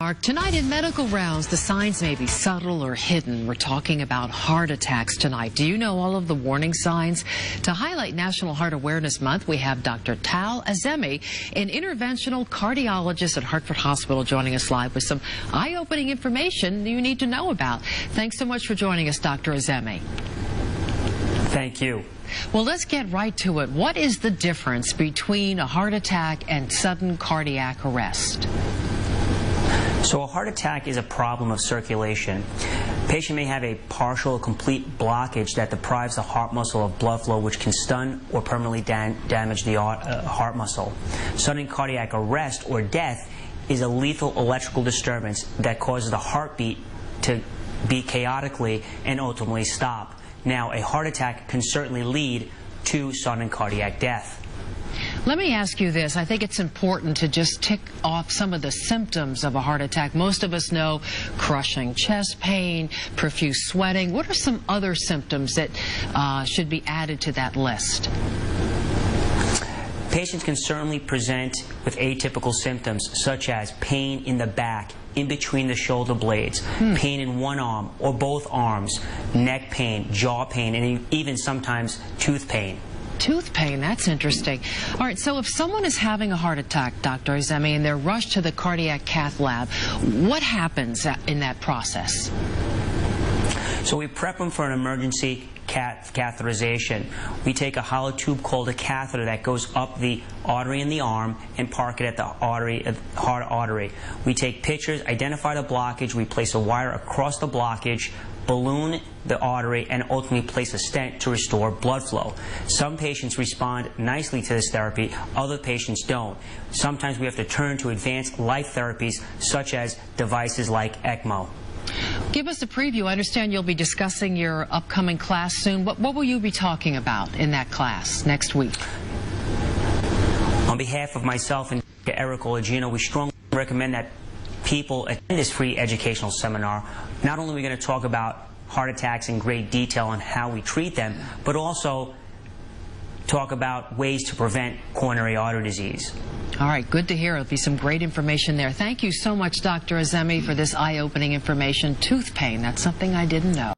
Mark, tonight in Medical Rounds, the signs may be subtle or hidden. We're talking about heart attacks tonight. Do you know all of the warning signs? To highlight National Heart Awareness Month, we have Dr. Tal Azemi, an interventional cardiologist at Hartford Hospital, joining us live with some eye-opening information you need to know about. Thanks so much for joining us, Dr. Azemi. Thank you. Well, let's get right to it. What is the difference between a heart attack and sudden cardiac arrest? So a heart attack is a problem of circulation. The patient may have a partial or complete blockage that deprives the heart muscle of blood flow, which can stun or permanently damage the heart muscle. Sudden cardiac arrest or death is a lethal electrical disturbance that causes the heartbeat to beat chaotically and ultimately stop. Now, a heart attack can certainly lead to sudden cardiac death. Let me ask you this. I think it's important to just tick off some of the symptoms of a heart attack. Most of us know crushing chest pain, profuse sweating. What are some other symptoms that should be added to that list? Patients can certainly present with atypical symptoms such as pain in the back, in between the shoulder blades, pain in one arm or both arms, neck pain, jaw pain, and even sometimes tooth pain. Tooth pain, that's interesting. All right, so if someone is having a heart attack, Dr. Azemi, and they're rushed to the cardiac cath lab, what happens in that process? So we prep them for an emergency catheterization. We take a hollow tube called a catheter that goes up the artery in the arm and park it at the heart artery. We take pictures, identify the blockage, we place a wire across the blockage, balloon the artery, and ultimately place a stent to restore blood flow. Some patients respond nicely to this therapy, other patients don't. Sometimes we have to turn to advanced life therapies such as devices like ECMO. Give us a preview. I understand you'll be discussing your upcoming class soon. What will you be talking about in that class next week? On behalf of myself and Eric Olagino, we strongly recommend that people attend this free educational seminar. Not only are we going to talk about heart attacks in great detail and how we treat them, but also talk about ways to prevent coronary artery disease. All right, good to hear. There'll be some great information there. Thank you so much, Dr. Azemi, for this eye-opening information. Tooth pain, that's something I didn't know.